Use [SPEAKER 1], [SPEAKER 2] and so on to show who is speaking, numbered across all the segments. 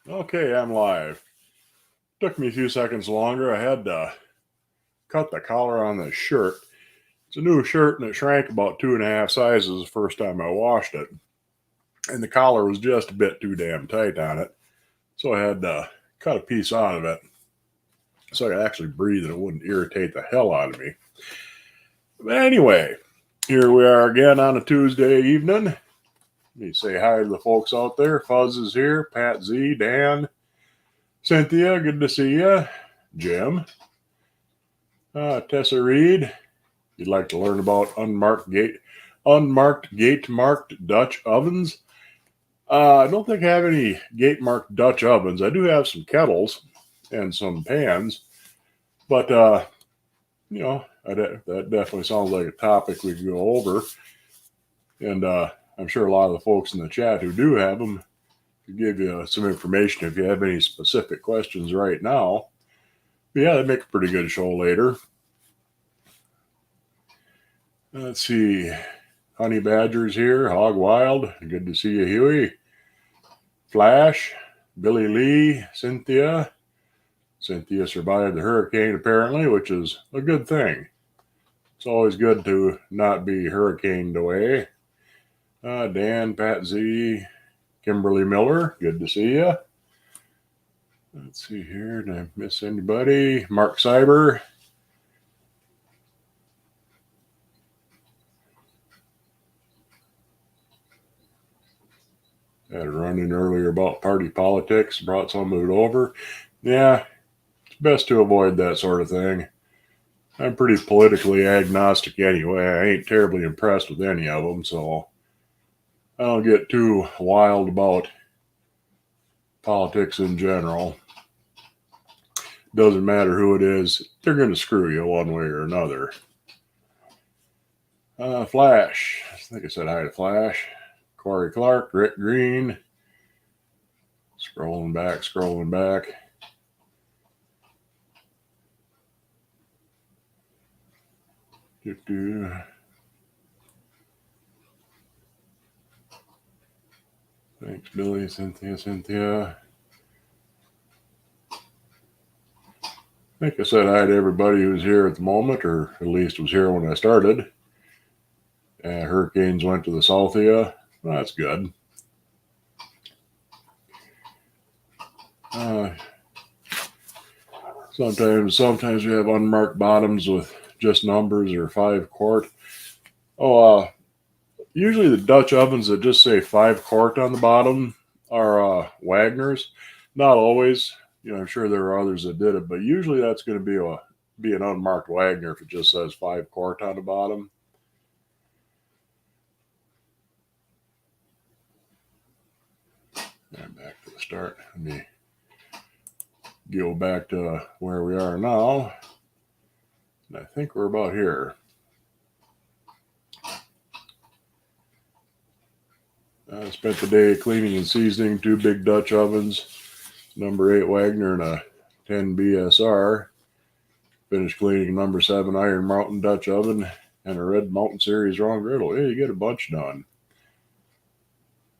[SPEAKER 1] Okay, I'm live. Took me a few seconds longer. I had to cut the collar on the shirt. It's a new shirt and it shrank about 2.5 sizes the first time I washed it. And the collar was just a bit too damn tight on it. So I had to cut a piece out of it so I could actually breathe and it wouldn't irritate the hell out of me. But anyway, here we are again on a Tuesday evening. Let me say hi to the folks out there. Fuzz is here, Pat Z, Dan, Cynthia, good to see you. Jim, Tessa Reed. If you'd like to learn about unmarked gate marked Dutch ovens. I don't think I have any gate marked Dutch ovens. I do have some kettles and some pans, but that definitely sounds like a topic we could go over. And I'm sure a lot of the folks in the chat who do have them could give you some information if you have any specific questions right now. But yeah, that'd make a pretty good show later. Let's see. Honey Badger's here. Hog Wild. Good to see you, Huey. Flash. Billy Lee. Cynthia. Cynthia survived the hurricane, apparently, which is a good thing. It's always good to not be hurricaned away. Dan, Pat Z, Kimberly Miller. Good to see you. Let's see here. Did I miss anybody? Mark Cyber. Had a run in earlier about party politics, brought some of it over. Yeah, it's best to avoid that sort of thing. I'm pretty politically agnostic anyway. I ain't terribly impressed with any of them, so I don't get too wild about politics in general. Doesn't matter who it is, they're going to screw you one way or another. Flash. I think I said hi to Flash. Corey Clark, Rick Green. Scrolling back. Thanks, Billy, Cynthia. I think I said hi to everybody who's here at the moment, or at least was here when I started. Hurricanes went to the south of you. Well, that's good. Sometimes we have unmarked bottoms with just numbers or 5 quart. Usually the Dutch ovens that just say 5 quart on the bottom are Wagner's. Not always. I'm sure there are others that did it, but usually that's going to be an unmarked Wagner if it just says 5 quart on the bottom. And back to the start. Let me go back to where we are now. And I think we're about here. I spent the day cleaning and seasoning 2 big Dutch ovens, number 8 Wagner and a 10 BSR. Finished cleaning number 7 Iron Mountain Dutch oven and a Red Mountain Series wrong griddle. Yeah, you get a bunch done.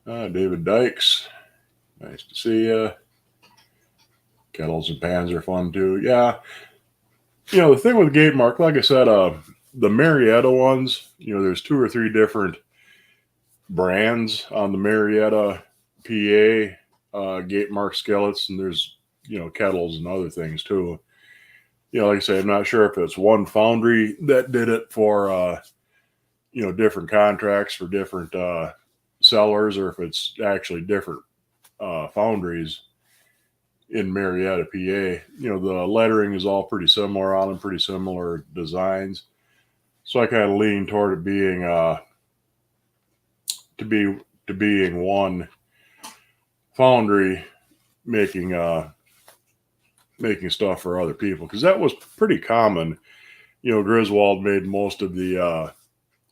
[SPEAKER 1] David Dykes, nice to see you. Kettles and pans are fun too. Yeah, the thing with gate mark, like I said, the Marietta ones, there's 2 or 3 different brands on the Marietta PA gate mark skillets, and there's kettles and other things too. Like I say, I'm not sure if it's one foundry that did it for different contracts for different sellers, or if it's actually different foundries in Marietta, PA. The lettering is all pretty similar on them, pretty similar designs. So I kind of lean toward it being to being one foundry making stuff for other people, because that was pretty common. Griswold made most of the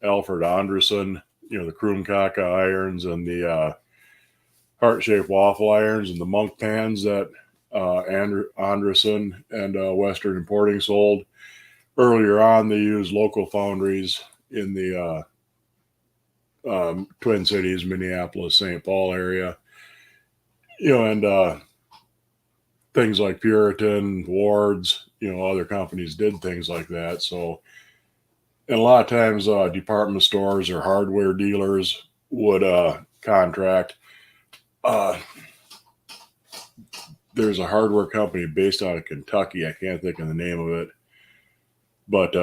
[SPEAKER 1] Alfred Andresen, the Krumkaka irons and the heart-shaped waffle irons and the monk pans that Andresen and Western Importing sold. Earlier on, they used local foundries in the Twin Cities, Minneapolis, St. Paul area. And things like Puritan, Ward's, other companies did things like that. So, and a lot of times, department stores or hardware dealers would contract. Uh, there's a hardware company based out of Kentucky. I can't think of the name of it, but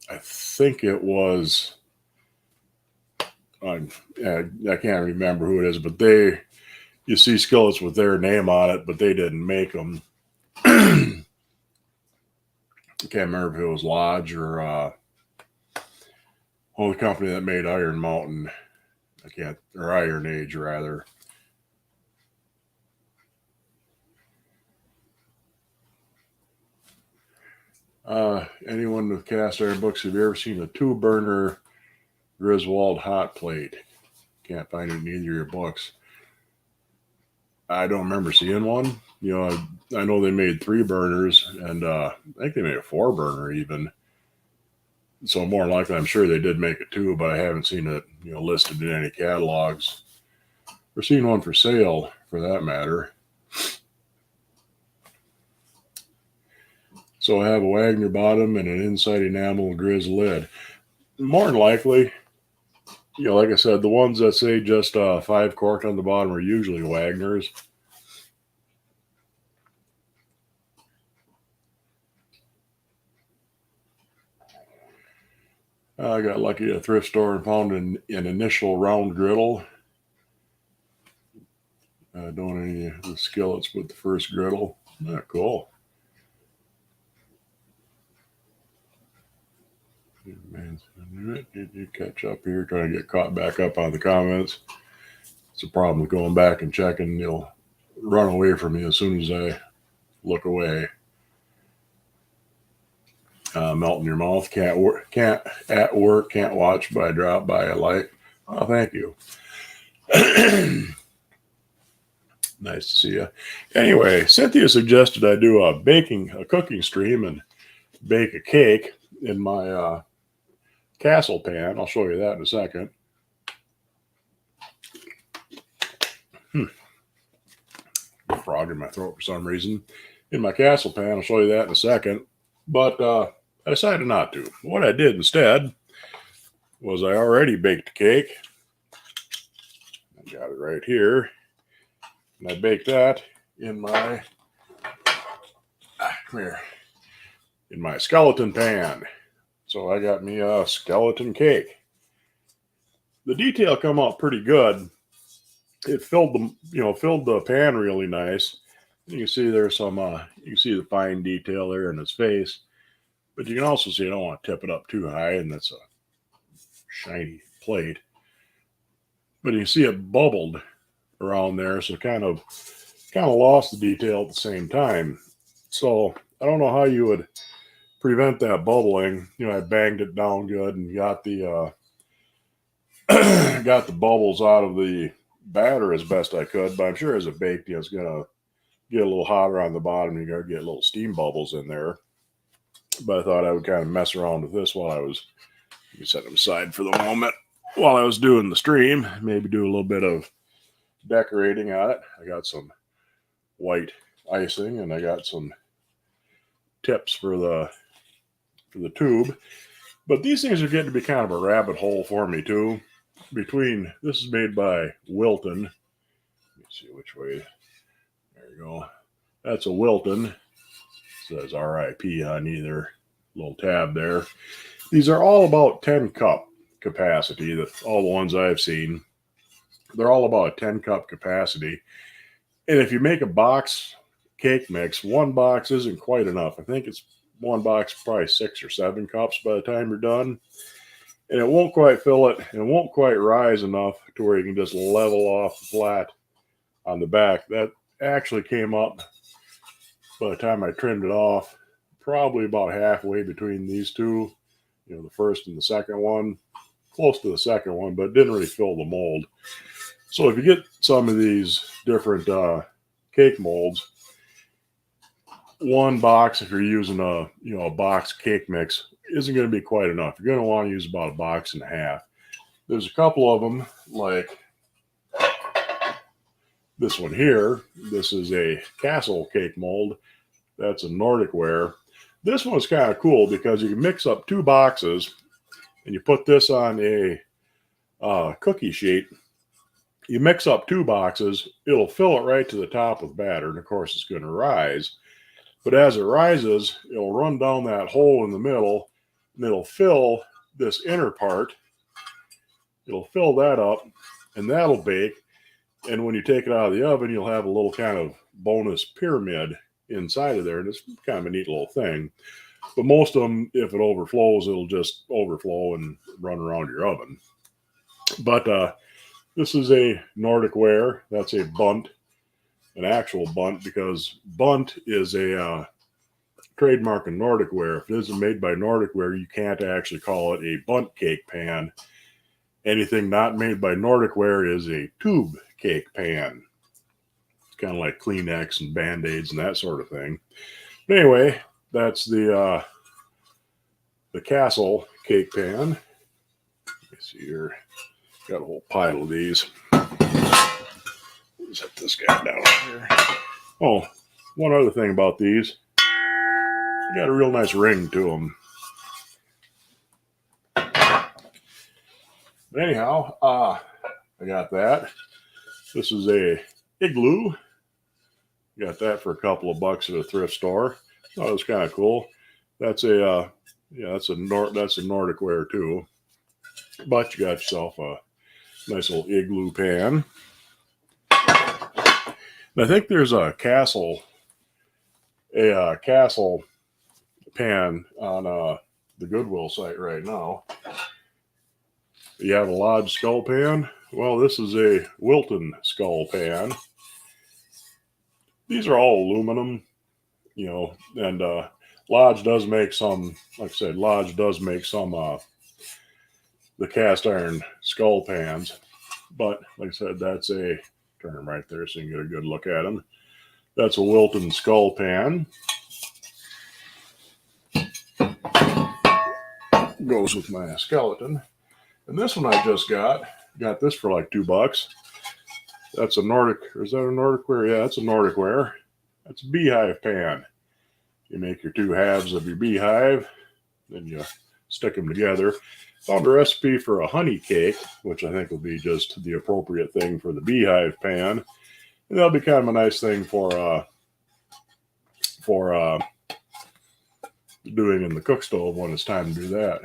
[SPEAKER 1] I think it was. I can't remember who it is, but you see skillets with their name on it, but they didn't make them. I can't remember if it was Lodge or the company that made Iron Mountain. Or Iron Age rather. Anyone with cast iron books, have you ever seen a 2-burner Griswold hot plate? Can't find it in either of your books. I don't remember seeing one. I know they made 3 burners, and I think they made a 4-burner even. So more than likely, I'm sure they did make it 2, but I haven't seen it, listed in any catalogs or seen one for sale, for that matter. So I have a Wagner bottom and an inside enamel Grizz lid. More than likely, like I said, the ones that say just 5 cork on the bottom are usually Wagner's. I got lucky at a thrift store and found an initial round griddle. Don't any of the skillets with the first griddle. Cool. Man, did you catch up here? Trying to get caught back up on the comments. It's a problem with going back and checking. You'll run away from me as soon as I look away. Melt in your mouth. Can't at work. Can't watch, but I drop by a light. Oh, thank you. Nice to see you. Anyway, Cynthia suggested I do a cooking stream and bake a cake in my castle pan. I'll show you that in a second. Frog in my throat for some reason. In my castle pan, I'll show you that in a second. But I decided not to. What I did instead was I already baked a cake. I got it right here. And I baked that in my in my skeleton pan. So I got me a skeleton cake. The detail come out pretty good. It filled the pan really nice. You can see there's some you can see the fine detail there in his face. But you can also see I don't want to tip it up too high, and that's a shiny plate. But you can see it bubbled around there, so kind of lost the detail at the same time. So I don't know how you would prevent that bubbling. I banged it down good and got the got the bubbles out of the batter as best I could. But I'm sure as it baked, it's gonna get a little hotter on the bottom. You're gonna get little steam bubbles in there. But I thought I would kind of mess around with this while I was set them aside for the moment while I was doing the stream. Maybe do a little bit of decorating on it. I got some white icing and I got some tips for the tube. But these things are getting to be kind of a rabbit hole for me too. This is made by Wilton. Let me see which way. There you go. That's a Wilton. It says RIP on either little tab there. These are all about 10 cup capacity. All the ones I've seen, they're all about a 10 cup capacity. And if you make a box cake mix, 1 box isn't quite enough. I think it's 1 box, probably 6 or 7 cups by the time you're done. And it won't quite fill it, and it won't quite rise enough to where you can just level off flat on the back. That actually came up by the time I trimmed it off, probably about halfway between these two, the first and the second one, close to the second one, but it didn't really fill the mold. So if you get some of these different cake molds, 1 box, if you're using a box cake mix, isn't going to be quite enough. You're going to want to use about 1.5 boxes. There's a couple of them, like This one here, this is a castle cake mold. That's a Nordic ware. This one's kind of cool because you can mix up 2 boxes and you put this on a cookie sheet. You mix up 2 boxes, it'll fill it right to the top with batter, and of course it's going to rise. But as it rises, it'll run down that hole in the middle, and it'll fill this inner part. It'll fill that up, and that'll bake. And when you take it out of the oven, you'll have a little kind of bonus pyramid inside of there, and it's kind of a neat little thing. But most of them, if it overflows, it'll just overflow and run around your oven. But this is a Nordic ware. That's a bunt, an actual bunt, because bunt is a trademark in Nordic ware. If it isn't made by Nordic ware, you can't actually call it a bunt cake pan. Anything not made by Nordic ware is a tube cake pan. It's kind of like Kleenex and Band-Aids and that sort of thing. But anyway, that's the Castle cake pan. Let me see here. Got a whole pile of these. Set this guy down here. Oh, one other thing about these. They got a real nice ring to them. But anyhow, I got that. This is a igloo. Got that for a couple of bucks at a thrift store. Oh, it was kind of cool. That's a that's a Nordic ware too. But you got yourself a nice little igloo pan. And I think there's a castle pan on the Goodwill site right now. You have a Lodge skull pan. Well, this is a Wilton skull pan. These are all aluminum, and Lodge does make some, like I said, Lodge does make some the cast iron skull pans. But like I said, that's a, turn them right there so you can get a good look at them. That's a Wilton skull pan. Goes with my skeleton. And this one I just got this for like $2. That's a Nordic, or is that a Nordic ware? Yeah, that's a Nordic ware. That's a beehive pan. You make your 2 halves of your beehive, then you stick them together. Found a recipe for a honey cake, which I think will be just the appropriate thing for the beehive pan. And that'll be kind of a nice thing for doing in the cook stove when it's time to do that.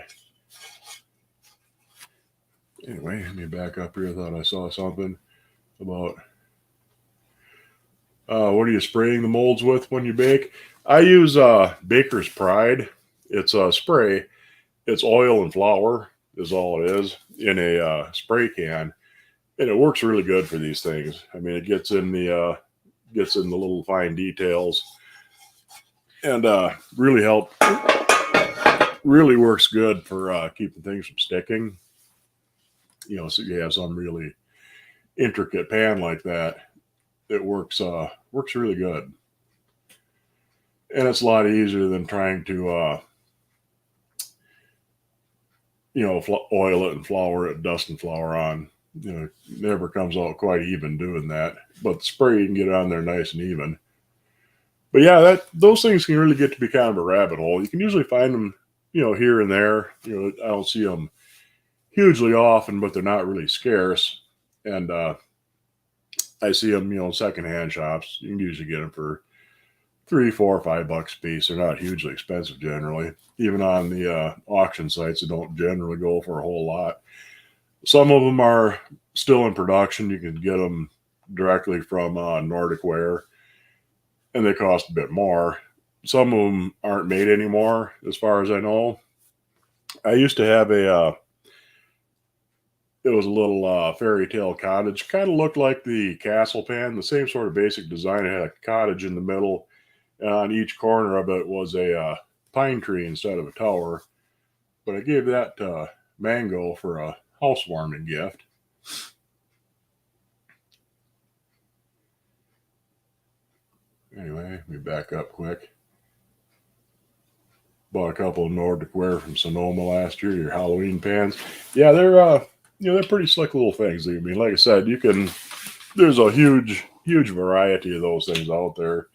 [SPEAKER 1] Anyway, let me back up here. I thought I saw something about what are you spraying the molds with when you bake? I use Baker's Pride. It's a spray. It's oil and flour is all it is in a spray can, and it works really good for these things. I mean, it gets in the little fine details, and really works good for keeping things from sticking. So you have some really intricate pan like that. It works really good, and it's a lot easier than trying to oil it and flour it, dust and flour on. It never comes out quite even doing that. But the spray, you can get it on there nice and even. But yeah, those things can really get to be kind of a rabbit hole. You can usually find them, here and there. I don't see them hugely often, but they're not really scarce. And I see them, in secondhand shops. You can usually get them for $3, $4, $5 a piece. They're not hugely expensive generally. Even on the auction sites, they don't generally go for a whole lot. Some of them are still in production. You can get them directly from Nordic ware, and they cost a bit more. Some of them aren't made anymore, as far as I know. I used to have it was a little fairy tale cottage. Kind of looked like the castle pan, the same sort of basic design. It had a cottage in the middle, and on each corner of it was a pine tree instead of a tower. But I gave that to Mango for a housewarming gift. Anyway, let me back up quick. Bought a couple of Nordic ware from Sonoma last year, your Halloween pans. Yeah, they're pretty slick little things. I mean, like I said, there's a huge huge variety of those things out there.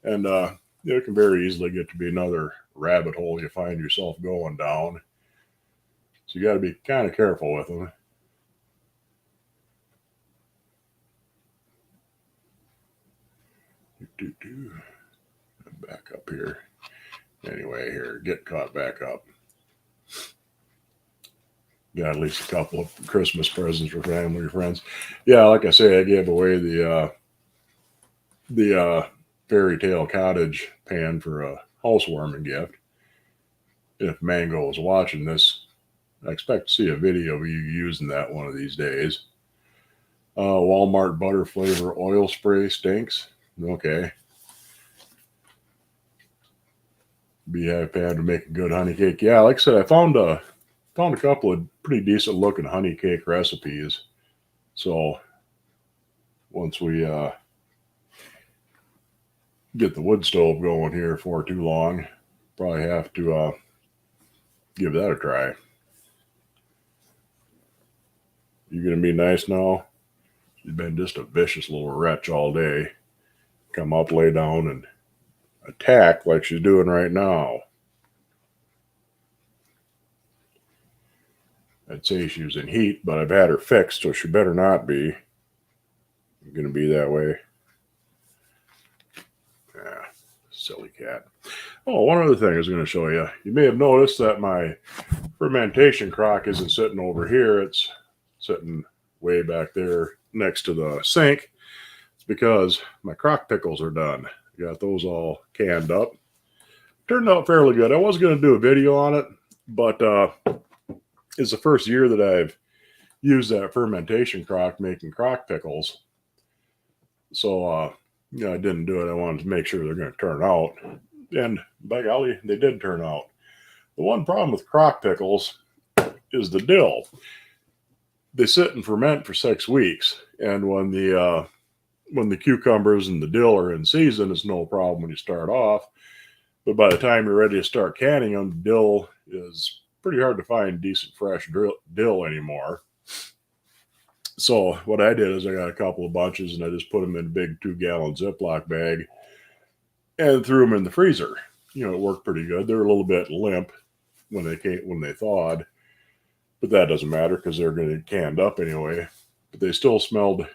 [SPEAKER 1] And it can very easily get to be another rabbit hole you find yourself going down. So you got to be kind of careful with them. Back up here. Anyway, here, get caught back up. Got at least a couple of Christmas presents for family or friends. Yeah, like I say, I gave away the fairy tale cottage pan for a housewarming gift. If Mango is watching this, I expect to see a video of you using that one of these days. Walmart butter flavor oil spray stinks. Okay. Beehive pan to make a good honey cake. Yeah, like I said, I found a couple of pretty decent looking honey cake recipes. So once we get the wood stove going here for too long, probably have to give that a try. You gonna be nice now? She's been just a vicious little wretch all day. Come up, lay down, and attack like she's doing right now. I'd say she was in heat, but I've had her fixed, so she better not be. I'm gonna be that way. Yeah, silly cat. Oh, one other thing I was going to show you. You may have noticed that my fermentation crock isn't sitting over here. It's sitting way back there next to the sink. It's because my crock pickles are done. Got those all canned up. Turned out fairly good. I was going to do a video on it, but it's the first year that I've used that fermentation crock making crock pickles. So, I didn't do it. I wanted to make sure they're going to turn out. And by golly, they did turn out. The one problem with crock pickles is the dill. They sit and ferment for 6 weeks, and when the cucumbers and the dill are in season, it's no problem when you start off. But by the time you're ready to start canning them, the dill is pretty hard to find decent fresh dill anymore. So what I did is I got a couple of bunches and I just put them in a big 2-gallon Ziploc bag and threw them in the freezer. It worked pretty good. They were a little bit limp when they thawed, but that doesn't matter because they're going to get canned up anyway. But they still smelled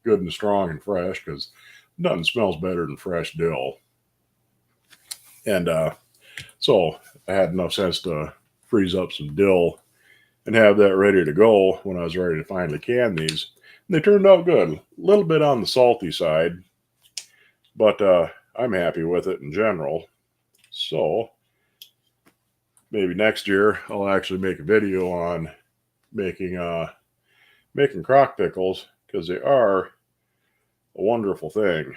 [SPEAKER 1] good and strong and fresh because nothing smells better than fresh dill. And so I had enough sense to freeze up some dill and have that ready to go when I was ready to finally can these. And they turned out good. A little bit on the salty side, but I'm happy with it in general. So maybe next year I'll actually make a video on making crock pickles because they are a wonderful thing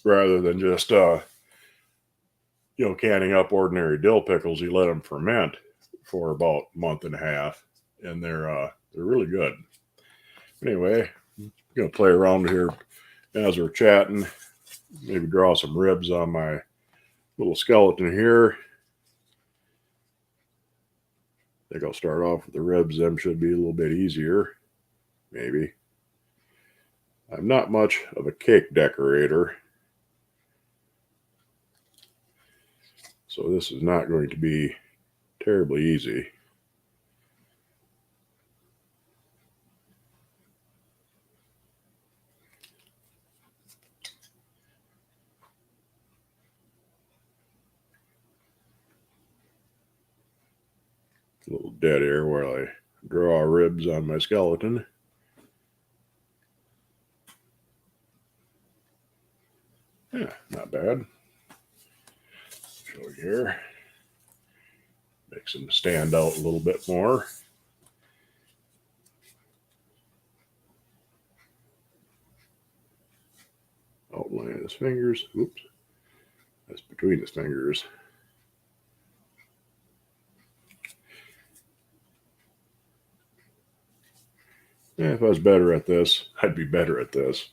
[SPEAKER 1] rather than just canning up ordinary dill pickles. You let them ferment for about a month and a half, and they're really good. Anyway, I'm gonna play around here as we're chatting. Maybe draw some ribs on my little skeleton here. I think I'll start off with the ribs. Them should be a little bit easier, maybe. I'm not much of a cake decorator, so this is not going to be terribly easy. A little dead air while I draw ribs on my skeleton. Yeah, not bad. Show you here. Makes them stand out a little bit more. Outline of his fingers. Oops. That's between his fingers. Yeah, if I was better at this, I'd be better at this.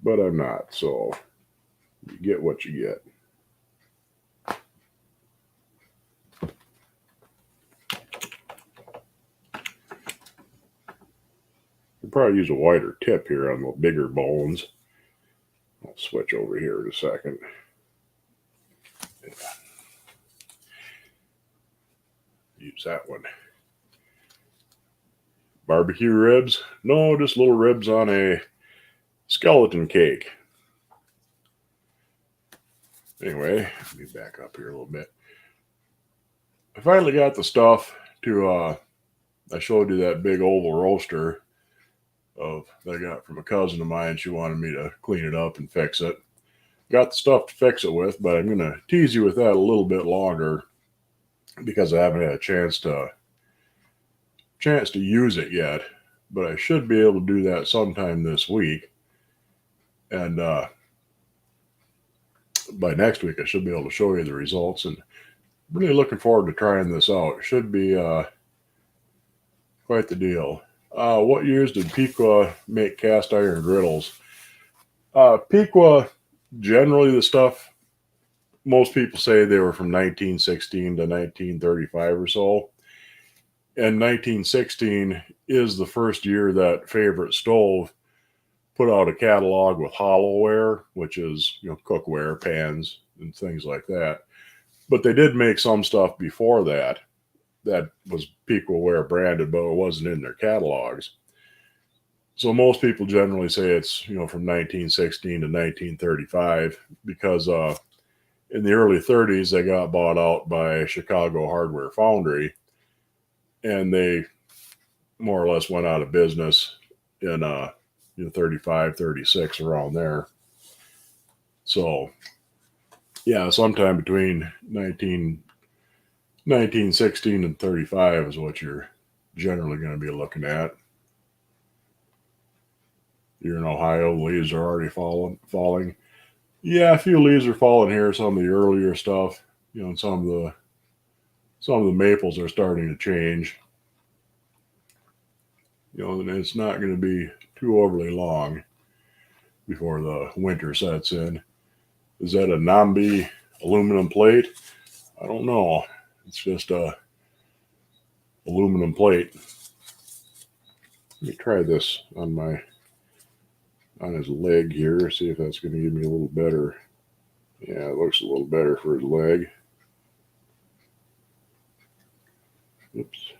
[SPEAKER 1] But I'm not, so you get what you get. Could probably use a wider tip here on the bigger bones. I'll switch over here in a second. Yeah. Use that one. Barbecue ribs? No, just little ribs on a skeleton cake. Anyway, let me back up here a little bit. I finally got the stuff to, I showed you that big oval roaster that I got from a cousin of mine. She wanted me to clean it up and fix it. Got the stuff to fix it with, but I'm going to tease you with that a little bit longer because I haven't had a chance to use it yet. But I should be able to do that sometime this week. And by next week, I should be able to show you the results. And really looking forward to trying this out. It should be quite the deal. What years did Piqua make cast iron griddles? Piqua, generally the stuff, most people say they were from 1916 to 1935 or so. And 1916 is the first year that Favorite Stove put out a catalog with hollowware, which is, cookware, pans, and things like that. But they did make some stuff before that was Piquaware branded, but it wasn't in their catalogs. So most people generally say it's, from 1916 to 1935 because in the early 30s, they got bought out by Chicago Hardware Foundry, and they more or less went out of business in 35, 36, around there. So, yeah, sometime between 1916 and 35 is what you're generally going to be looking at. You're in Ohio, leaves are already falling. Yeah, a few leaves are falling here. Some of the earlier stuff, and some of the maples are starting to change. And it's not going to be too overly long before the winter sets in. Is that a Nambi aluminum plate? I don't know. It's just a aluminum plate. Let me try this on his leg here, see if that's going to give me a little better. Yeah, it looks a little better for his leg. Oops.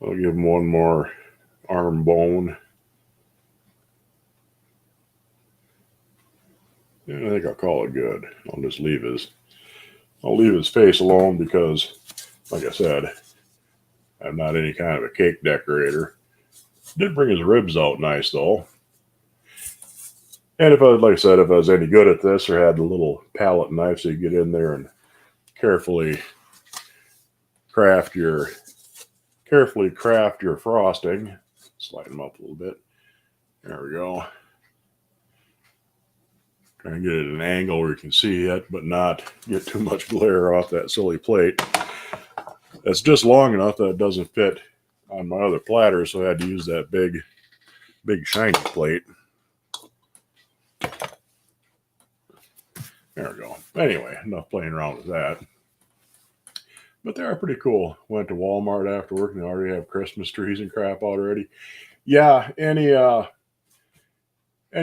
[SPEAKER 1] I'll give him one more arm bone. Yeah, I think I'll call it good. I'll leave his face alone because, like I said, I'm not any kind of a cake decorator. Did bring his ribs out nice though. And if I was any good at this or had a little palette knife so you get in there and carefully craft your frosting. Slide them up a little bit. There we go. Try and get it at an angle where you can see it, but not get too much glare off that silly plate. It's just long enough that it doesn't fit on my other platter, so I had to use that big shiny plate. There we go. Anyway, enough playing around with that. But they are pretty cool. Went to Walmart after work and they already have Christmas trees and crap already. Yeah, any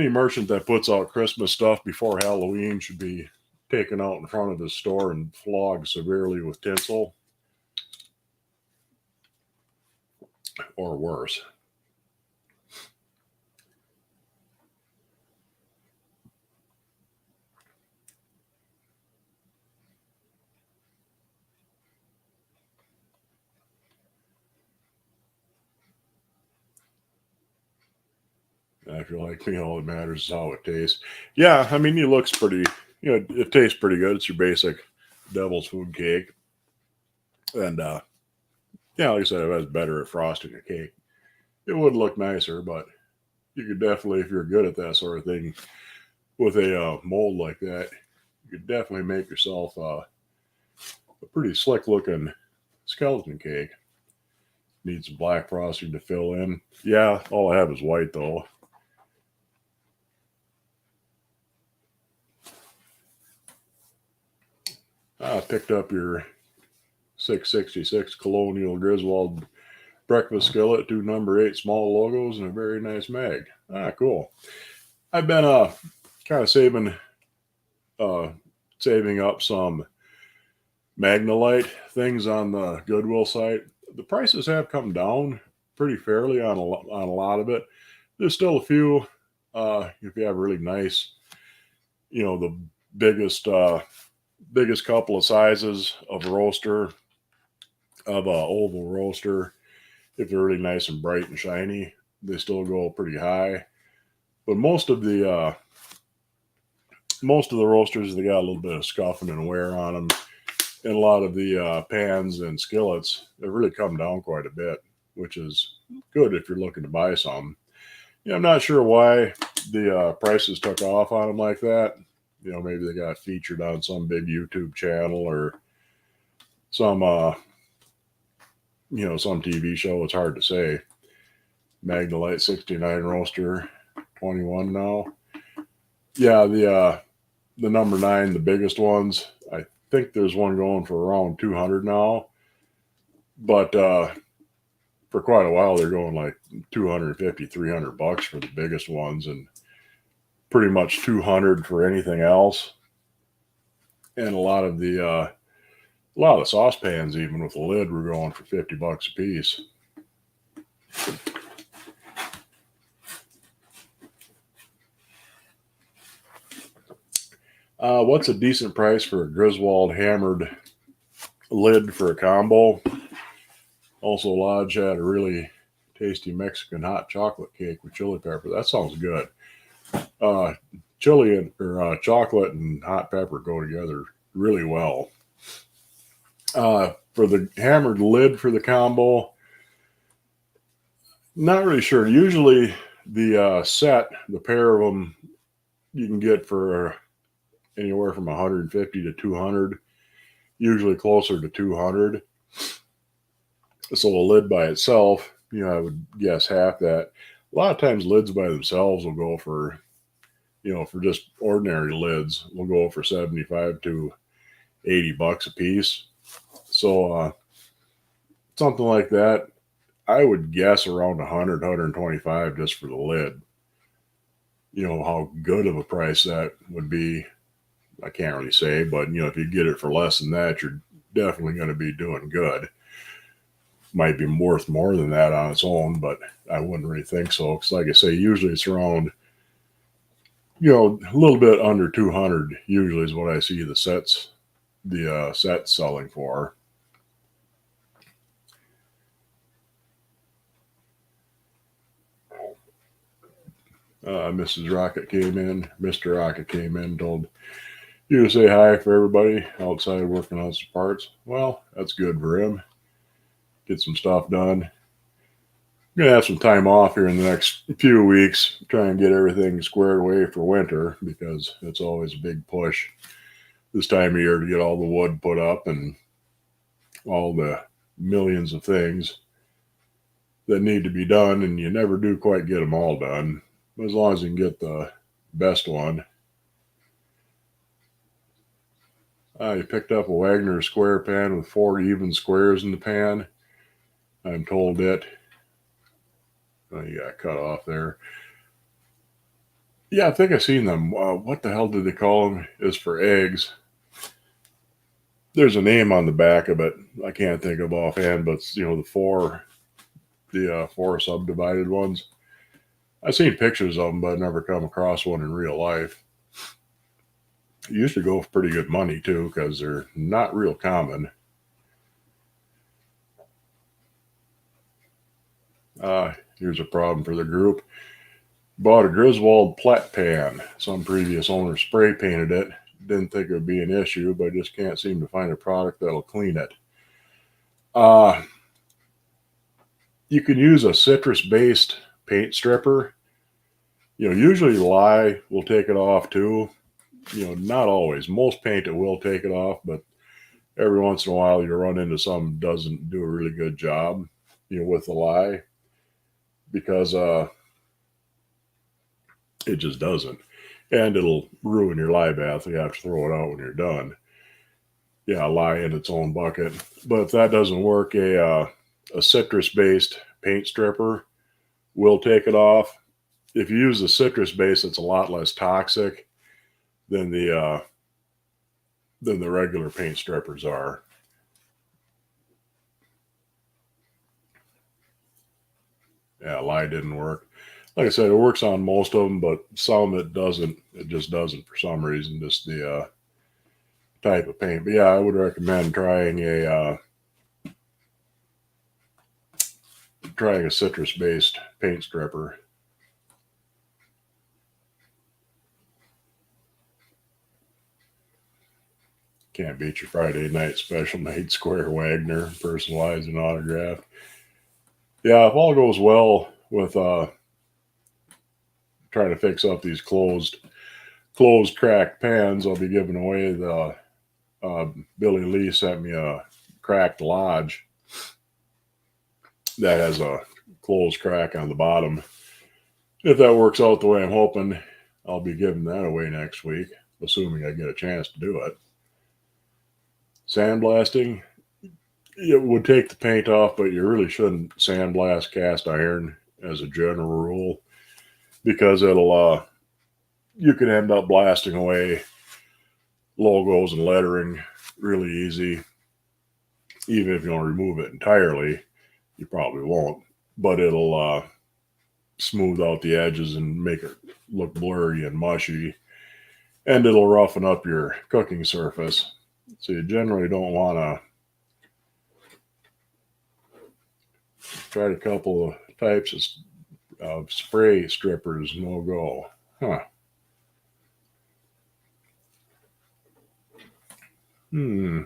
[SPEAKER 1] merchant that puts out Christmas stuff before Halloween should be taken out in front of his store and flogged severely with tinsel. Or worse. I feel like all that matters is how it tastes. Yeah, I mean, it looks pretty. It tastes pretty good. It's your basic devil's food cake, and yeah, like I said, if I was better at frosting a cake, it would look nicer. But you could definitely, if you're good at that sort of thing, with a mold like that, you could definitely make yourself a pretty slick looking skeleton cake. Need some black frosting to fill in. Yeah, all I have is white though. I picked up your 666 Colonial Griswold breakfast skillet, 2 number 8 small logos, and a very nice mag. Cool. I've been kind of saving up some Magnolite things on the Goodwill site. The prices have come down pretty fairly on a lot of it. There's still a few. If you have really nice, the biggest couple of sizes of roaster, of a oval roaster, if they're really nice and bright and shiny, they still go pretty high. But most of the roasters, they got a little bit of scuffing and wear on them, and a lot of the pans and skillets have really come down quite a bit, which is good if you're looking to buy some. I'm not sure why the prices took off on them like that. Maybe they got featured on some big YouTube channel or some some TV show. It's hard to say. Magnolite 69 roaster, 21 now. Yeah, the number 9, the biggest ones. I think there's one going for around 200 now, but for quite a while they're going like 250, $300 for the biggest ones, and pretty much 200 for anything else. And a lot of the saucepans, even with a lid, were going for $50 a piece. What's a decent price for a Griswold hammered lid for a combo? Also, Lodge had a really tasty Mexican hot chocolate cake with chili pepper. That sounds good. Chili or chocolate and hot pepper go together really well. For the hammered lid for the combo, not really sure. Usually the set, the pair of them, you can get for anywhere from 150 to 200, usually closer to 200. So a lid by itself, I would guess half that. A lot of times lids by themselves will go for, for just ordinary lids, will go for 75 to $80 a piece. So something like that, I would guess around 100, 125 just for the lid. How good of a price that would be, I can't really say, but if you get it for less than that, you're definitely going to be doing good. Might be worth more than that on its own, but I wouldn't really think so. Because like I say, usually it's around, a little bit under 200 usually is what I see the sets selling for. Mr. Rocket came in, told you to say hi for everybody outside working on some parts. Well, that's good for him. Get some stuff done. I'm going to have some time off here in the next few weeks, try and get everything squared away for winter, because it's always a big push this time of year to get all the wood put up and all the millions of things that need to be done, and you never do quite get them all done. As long as you can get the best one. You picked up a Wagner square pan with 4 even squares in the pan. I'm told it. Oh, you got cut off there. Yeah, I think I've seen them. What the hell did they call them? Is for eggs. There's a name on the back of it. I can't think of offhand, but it's, the four subdivided ones. I've seen pictures of them, but I've never come across one in real life. Usually go for pretty good money too, because they're not real common. Here's a problem for the group. Bought a Griswold Plat pan. Some previous owner spray painted it. Didn't think it would be an issue, but I just can't seem to find a product that'll clean it. You can use a citrus-based paint stripper. Usually lye will take it off too. Not always. Most paint it will take it off, but every once in a while you run into some doesn't do a really good job. with the lye, because it just doesn't, and it'll ruin your lye bath. You have to throw it out when you're done. Yeah, lye in its own bucket. But if that doesn't work, a citrus based paint stripper will take it off. If you use a citrus base, it's a lot less toxic than the regular paint strippers are. Yeah, lye didn't work. Like I said, it works on most of them, but some it doesn't. It just doesn't for some reason. Just the type of paint. But yeah, I would recommend trying a citrus based paint stripper. Can't beat your Friday night special made square Wagner personalized and autographed. Yeah, if all goes well with trying to fix up these closed cracked pans, I'll be giving away the Billy Lee sent me a cracked lodge that has a closed crack on the bottom. If that works out the way I'm hoping, I'll be giving that away next week, assuming I get a chance to do it. Sandblasting, it would take the paint off, but you really shouldn't sandblast cast iron as a general rule, because you can end up blasting away logos and lettering really easy. Even if you don't remove it entirely, you probably won't, but it'll smooth out the edges and make it look blurry and mushy, and it'll roughen up your cooking surface. So you generally don't want to. Tried a couple of types of spray strippers, no go. Huh. Hmm.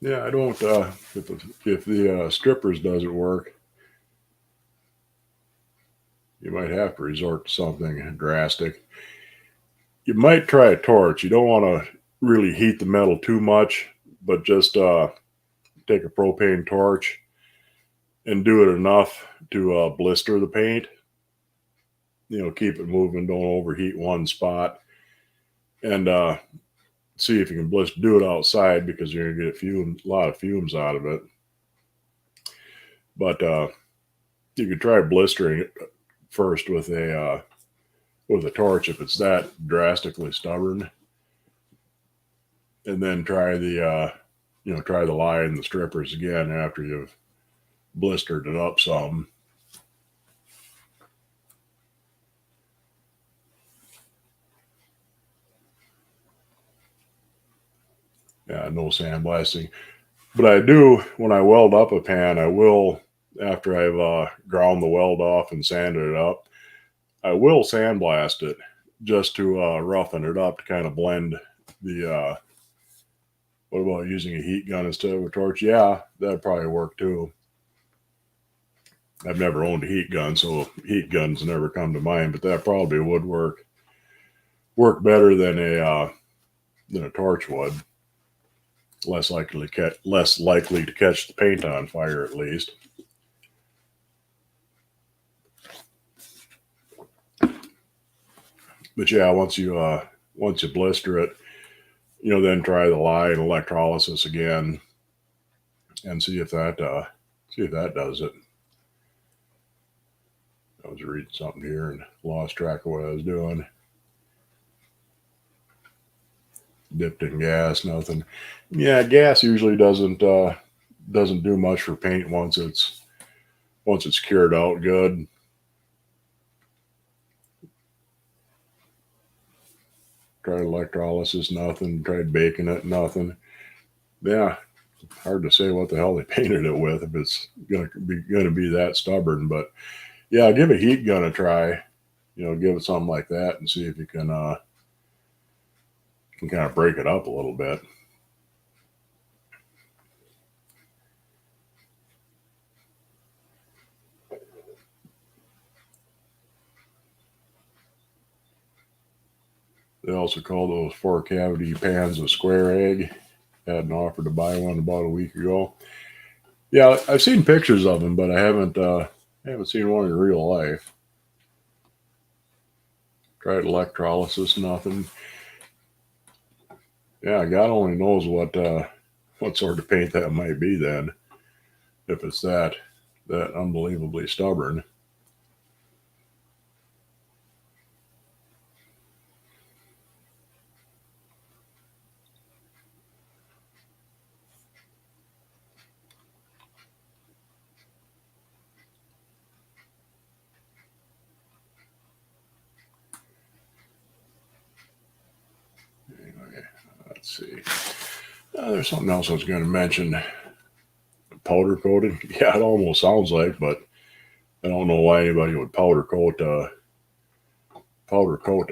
[SPEAKER 1] Yeah, I don't. If the strippers doesn't work, you might have to resort to something drastic. You might try a torch. You don't want to really heat the metal too much, but just take a propane torch and do it enough to blister the paint. Keep it moving. Don't overheat one spot, and see if you can blister. Do it outside because you're gonna get a lot of fumes out of it. But you could try blistering it first with a torch if it's that drastically stubborn, and then try the lye and the strippers again after you've blistered it up some. Yeah, no sandblasting. But I do, when I weld up a pan, I will, after I've ground the weld off and sanded it up, I will sandblast it just to roughen it up to kind of blend the. What about using a heat gun instead of a torch? Yeah, that'd probably work too. I've never owned a heat gun, so heat guns never come to mind, but that probably would work better than a torch would. Less likely to catch the paint on fire, at least. But yeah, once you blister it, then try the lye and electrolysis again, and see if that does it. I was reading something here and lost track of what I was doing. Dipped in gas, nothing. Yeah, gas usually doesn't do much for paint once it's cured out good. Tried electrolysis, nothing. Tried baking it, nothing. Yeah, hard to say what the hell they painted it with if it's gonna be that stubborn. But yeah, give a heat gun a try. Give it something like that and see if you can kind of break it up a little bit. They also call those 4-cavity pans a square egg. Had an offer to buy one about a week ago. Yeah, I've seen pictures of them, but I haven't seen one in real life. Tried electrolysis, nothing. Yeah, God only knows what sort of paint that might be then, if it's that unbelievably stubborn. Anyway, let's see. There's something else I was going to mention. Powder coating. Yeah, it almost sounds like, but I don't know why anybody would powder coat the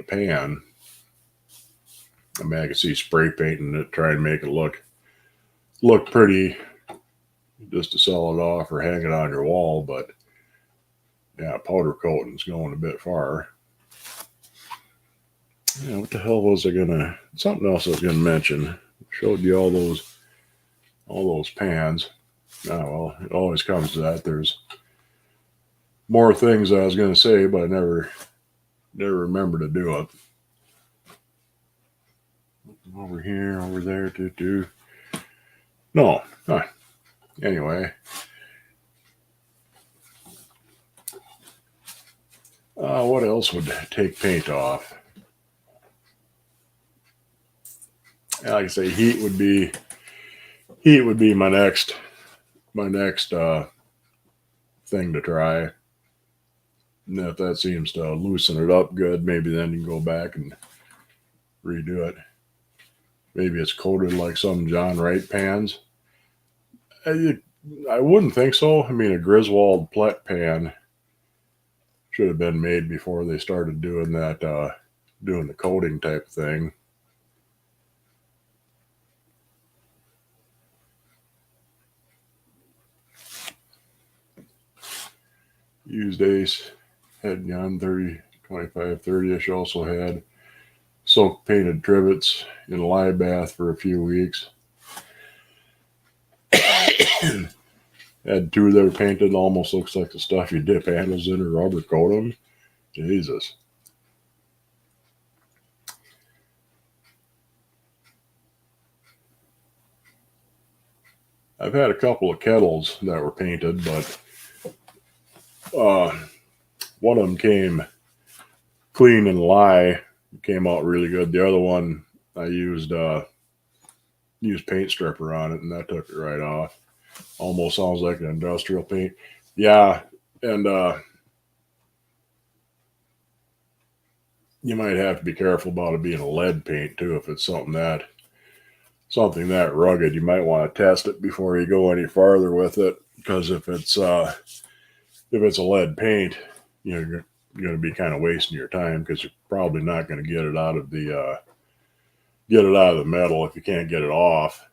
[SPEAKER 1] pan. I mean, I can see spray painting it, try and make it look pretty, just to sell it off or hang it on your wall. But yeah, powder coating's going a bit far. Yeah, what the hell was I gonna? Something else I was gonna mention. Showed you all those pans. Oh well, it always comes to that. There's more things I was gonna say, but I never remember to do it. Over here, over there, do. No. Huh. Anyway, what else would take paint off? Like I say, heat would be my next thing to try. And if that seems to loosen it up good, maybe then you can go back and redo it. Maybe it's coated like some John Wright pans. I wouldn't think so. I mean, a Griswold Plet pan should have been made before they started doing doing the coating type thing. Used Ace had gun 30, 25, 30-ish. Also had soak painted trivets in a lye bath for a few weeks. Had two that were painted, almost looks like the stuff you dip handles in or rubber coat them. Jesus. I've had a couple of kettles that were painted, but one of them came clean and lye, came out really good. The other one I used paint stripper on it, and that took it right off. Almost sounds like an industrial paint. Yeah, and you might have to be careful about it being a lead paint too. If it's something that rugged, you might want to test it before you go any farther with it. Because if it's a lead paint, you're going to be kind of wasting your time because you're probably not going to get it out of the metal if you can't get it off.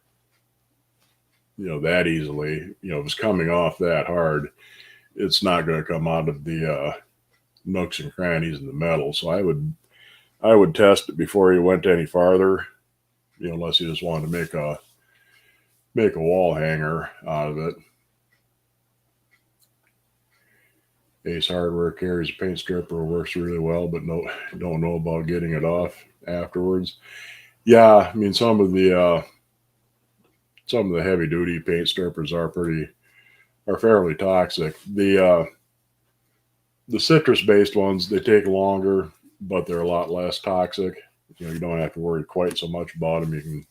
[SPEAKER 1] That easily. If it's coming off that hard, it's not going to come out of the nooks and crannies in the metal. So I would test it before you went any farther. Unless you just wanted to make a wall hanger out of it. Ace Hardware carries a paint stripper, works really well, but don't know about getting it off afterwards. Yeah, I mean some of the heavy duty paint strippers are fairly toxic. The citrus based ones, they take longer, but they're a lot less toxic. You don't have to worry quite so much about them. You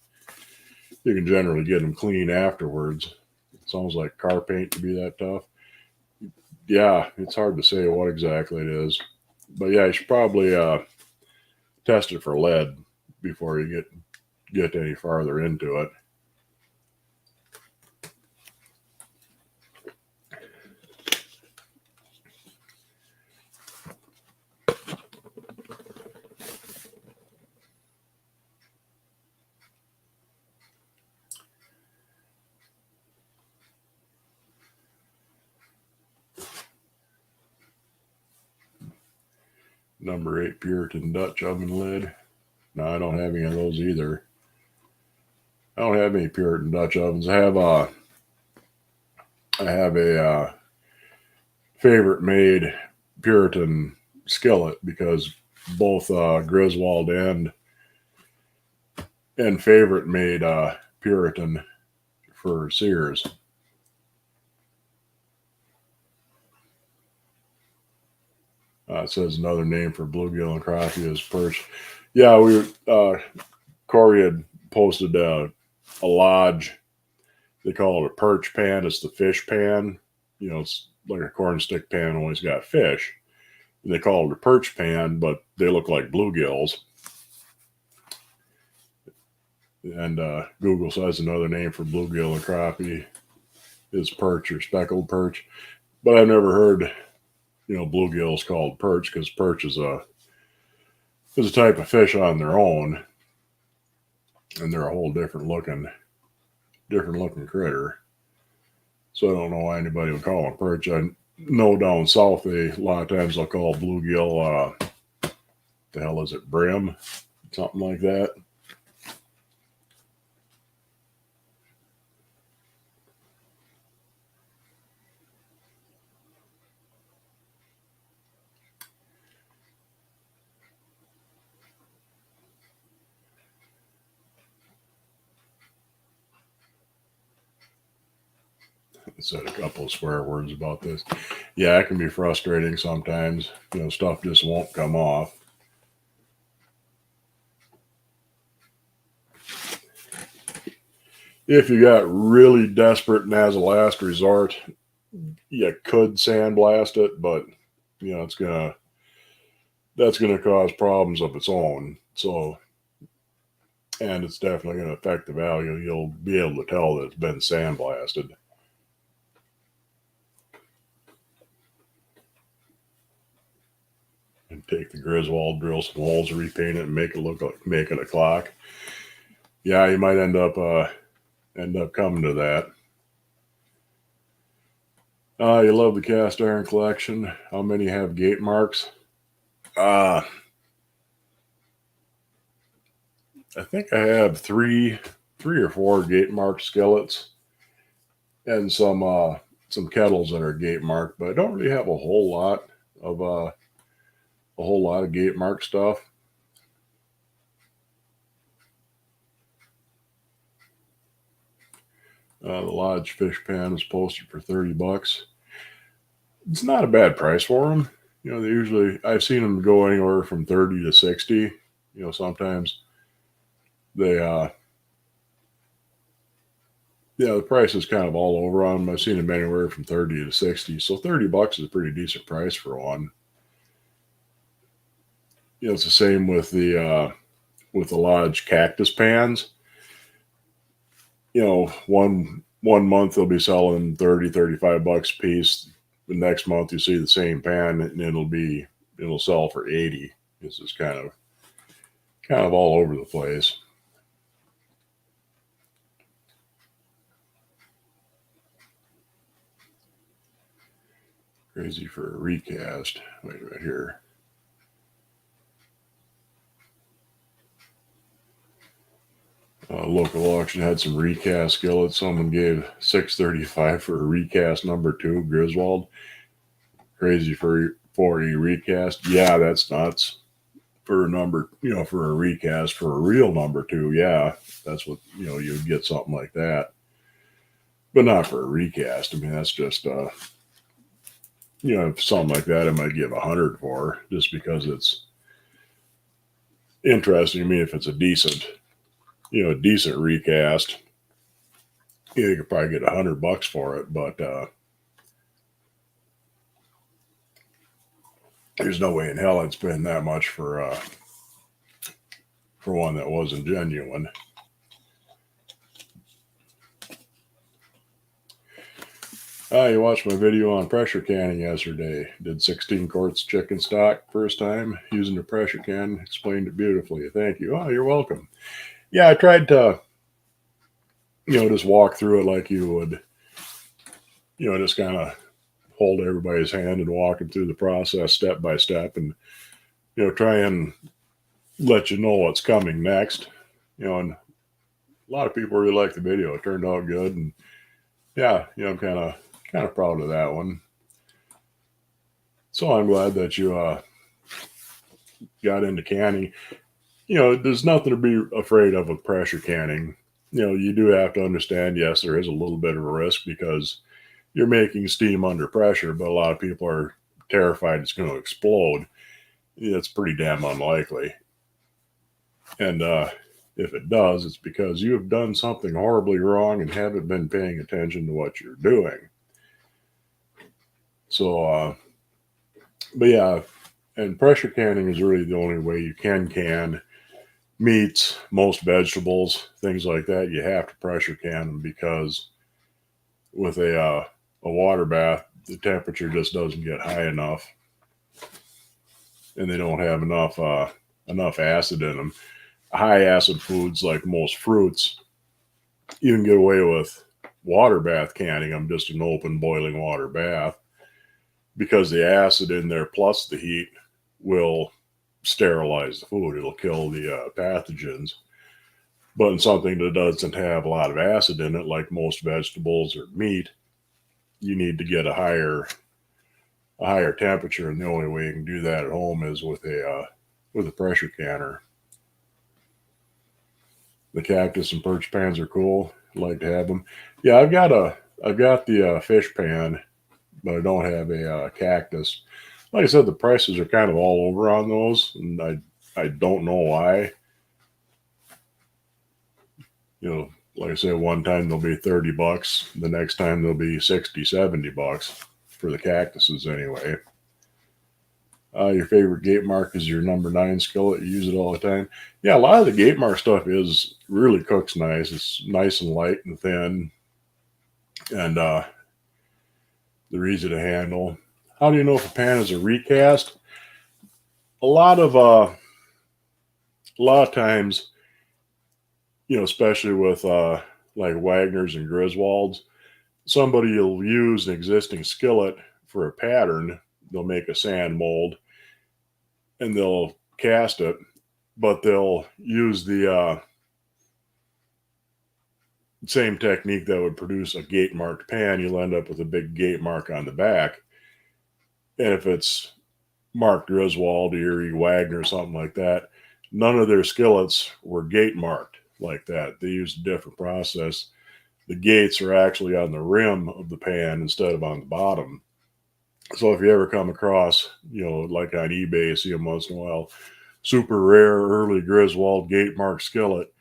[SPEAKER 1] can generally get them clean afterwards. It sounds like car paint to be that tough. Yeah, it's hard to say what exactly it is, but yeah, you should probably test it for lead before you get any farther into it. Number 8 Puritan Dutch oven lid. No, I don't have any of those either. I don't have any Puritan Dutch ovens. I have a favorite made Puritan skillet because both Griswold and favorite made Puritan for Sears. It says another name for bluegill and crappie is perch. Yeah, Corey had posted a lodge. They call it a perch pan. It's the fish pan. It's like a corn stick pan, only it's got fish. And they call it a perch pan, but they look like bluegills. And Google says another name for bluegill and crappie is perch or speckled perch. But I've never heard, bluegills called perch because perch is a type of fish on their own, and they're a whole different looking critter. So I don't know why anybody would call them perch. I know down south a lot of times they'll call bluegill the hell is it, brim? Something like that. I said a couple of swear words about this. Yeah, it can be frustrating sometimes. Stuff just won't come off. If you got really desperate and as a last resort, you could sandblast it, but that's gonna cause problems of its own. So, and it's definitely gonna affect the value. You'll be able to tell that it's been sandblasted. And take the Griswold, drill some holes, repaint it, and make it a clock. Yeah, you might end up coming to that. You love the cast iron collection. How many have gate marks? I think I have three or four gate marked skillets, and some kettles that are gate marked. But I don't really have a whole lot of gate marked stuff. The Lodge fish pan is posted for $30. It's not a bad price for them. They usually I've seen them go anywhere from 30 to 60. Sometimes they the price is kind of all over on them. I've seen them anywhere from 30 to 60. So $30 is a pretty decent price for one. It's the same with the Lodge cactus pans. One month they'll be selling $30-$35 a piece. The next month you see the same pan and it'll sell for 80. This is kind of all over the place. Crazy for a recast. Wait right here. Local auction had some recast skillets. Someone gave $6.35 for a recast number 2 Griswold. Crazy for a recast. Yeah, that's nuts. For a number, for a recast for a real number 2. Yeah, that's what you'd get something like that. But not for a recast. I mean, that's just something like that I might give 100 for just because it's interesting. I mean, if it's a decent recast, you could probably get $100 for it, but there's no way in hell I'd spend that much for one that wasn't genuine. You watched my video on pressure canning yesterday. Did 16 quarts chicken stock first time using the pressure can. Explained it beautifully. Thank you. Oh, you're welcome. Yeah, I tried to, just walk through it like you would, just kind of hold everybody's hand and walk them through the process step by step and, try and let you know what's coming next. And a lot of people really liked the video. It turned out good, and yeah, I'm kind of proud of that one. So I'm glad that you got into canning. There's nothing to be afraid of with pressure canning. You do have to understand, yes, there is a little bit of a risk because you're making steam under pressure, but a lot of people are terrified it's going to explode. It's pretty damn unlikely. And if it does, it's because you have done something horribly wrong and haven't been paying attention to what you're doing. So, but yeah, and pressure canning is really the only way you can meats, most vegetables, things like that. You have to pressure can them because with a water bath, the temperature just doesn't get high enough, and they don't have enough acid in them. High acid foods like most fruits, you can get away with water bath canning them, just an open boiling water bath, because the acid in there plus the heat will sterilize the food. It'll kill the pathogens. But in something that doesn't have a lot of acid in it, like most vegetables or meat, you need to get a higher temperature, and the only way you can do that at home is with a pressure canner. The cactus and perch pans are cool. I'd like to have them. Yeah, I've got the fish pan, but I don't have a cactus. Like I said, the prices are kind of all over on those, and I don't know why. Like I said, one time they'll be $30, the next time they'll be $60, $70 for the cactuses anyway. Your favorite gate mark is your number 9 skillet. You use it all the time. Yeah, a lot of the gate mark stuff is really cooks nice. It's nice and light and thin, and they're easy to handle. How do you know if a pan is a recast? A lot of times, especially with like Wagner's and Griswold's, somebody will use an existing skillet for a pattern. They'll make a sand mold and they'll cast it, but they'll use the same technique that would produce a gate marked pan. You'll end up with a big gate mark on the back. And if it's marked Griswold or Erie Wagner or something like that, none of their skillets were gate marked like that. They used a different process. The gates are actually on the rim of the pan instead of on the bottom. So if you ever come across, like on eBay, see them once in a while, super rare early Griswold gate mark skillet,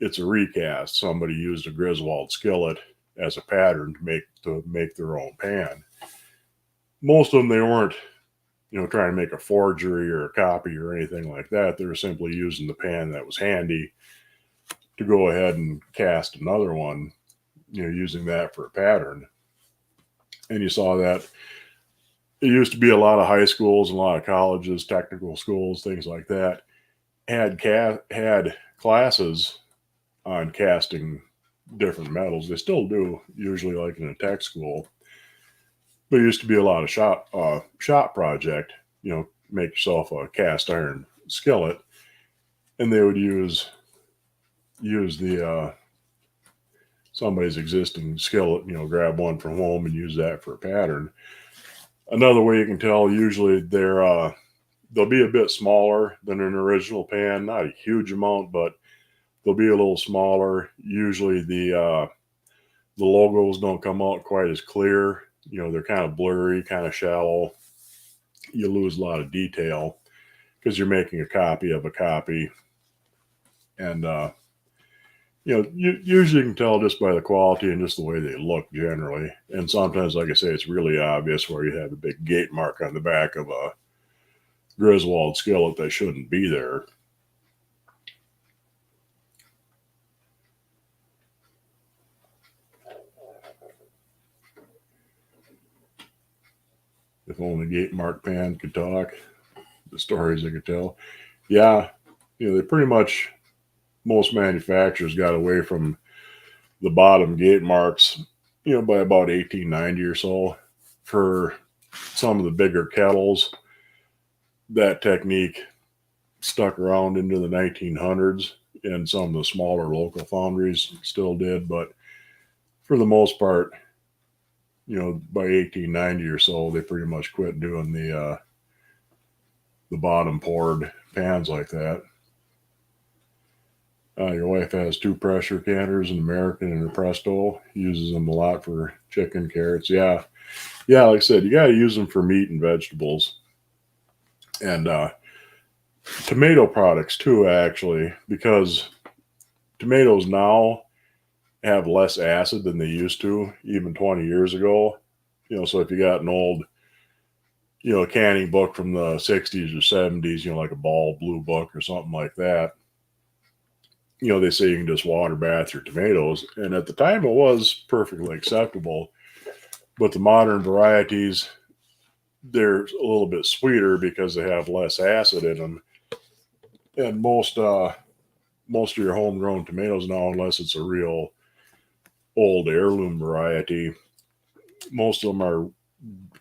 [SPEAKER 1] it's a recast. Somebody used a Griswold skillet as a pattern to make their own pan. Most of them, they weren't, trying to make a forgery or a copy or anything like that. They were simply using the pan that was handy to go ahead and cast another one, using that for a pattern. And you saw that it used to be a lot of high schools and a lot of colleges, technical schools, things like that, had classes on casting different metals. They still do, usually like in a tech school. But it used to be a lot of shop project, make yourself a cast iron skillet, and they would use the somebody's existing skillet, grab one from home and use that for a pattern. Another way you can tell, usually they'll be a bit smaller than an original pan, not a huge amount, but they'll be a little smaller. Usually the logos don't come out quite as clear. They're kind of blurry, kind of shallow. You lose a lot of detail because you're making a copy of a copy. And, you usually can tell just by the quality and just the way they look generally. And sometimes, like I say, it's really obvious where you have a big gate mark on the back of a Griswold skillet that shouldn't be there. If only gate mark pan could talk, the stories they could tell. Yeah, they pretty much, most manufacturers got away from the bottom gate marks, by about 1890 or so. For some of the bigger kettles, that technique stuck around into the 1900s, and some of the smaller local foundries still did. But for the most part, by 1890 or so, they pretty much quit doing the bottom poured pans like that. Your wife has 2 pressure canners, an American and a Presto. Uses them a lot for chicken, carrots. Yeah, like I said, you got to use them for meat and vegetables. And tomato products too, actually, because tomatoes now have less acid than they used to, even 20 years ago. So if you got an old, canning book from the 60s or 70s, like a Ball Blue book or something like that, they say you can just water bath your tomatoes. And at the time, it was perfectly acceptable. But the modern varieties, they're a little bit sweeter because they have less acid in them. And most of your homegrown tomatoes now, unless it's a real old heirloom variety, most of them are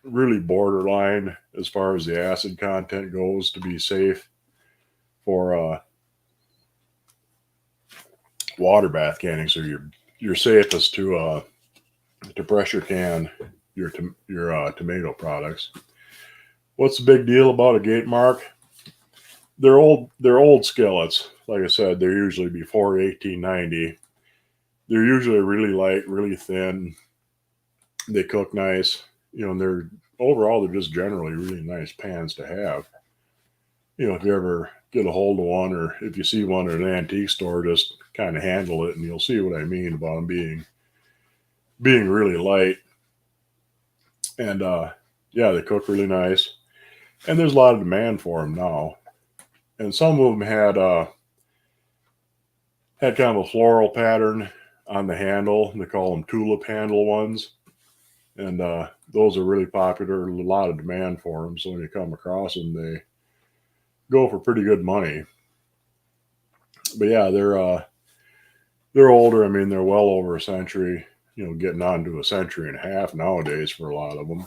[SPEAKER 1] really borderline as far as the acid content goes to be safe for water bath canning. So you're safest to pressure can your tomato products. What's the big deal about a gate mark? They're old skillets. Like I said, they're usually before 1890. They're usually really light, really thin. They cook nice, and they're just generally really nice pans to have. If you ever get a hold of one, or if you see one at an antique store, just kind of handle it, and you'll see what I mean about them being really light. And they cook really nice. And there's a lot of demand for them now. And some of them had kind of a floral pattern on the handle. They call them tulip handle ones. And those are really popular. A lot of demand for them. So when you come across them, they go for pretty good money. But yeah, they're older. I mean, they're well over a century. Getting on to a century and a half nowadays for a lot of them.